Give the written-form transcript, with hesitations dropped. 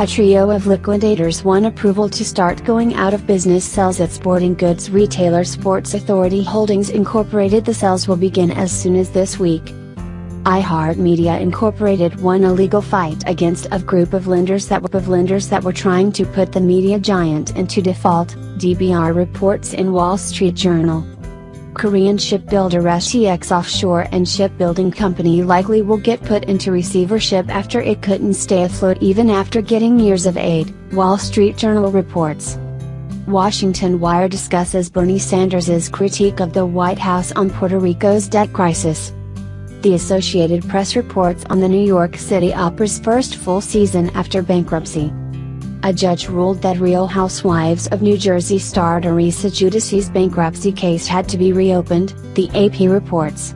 A trio of liquidators won approval to start going out of business sales at sporting goods retailer Sports Authority Holdings Incorporated. The sales will begin as soon as this week. iHeartMedia Incorporated won a legal fight against a group of lenders that were trying to put the media giant into default, DBR reports in Wall Street Journal. Korean shipbuilder STX Offshore and Shipbuilding Company likely will get put into receivership after it couldn't stay afloat even after getting years of aid, Wall Street Journal reports. Washington Wire discusses Bernie Sanders' critique of the White House on Puerto Rico's debt crisis. The Associated Press reports on the New York City Opera's first full season after bankruptcy. A judge ruled that Real Housewives of New Jersey star Teresa Giudice's bankruptcy case had to be reopened, the AP reports.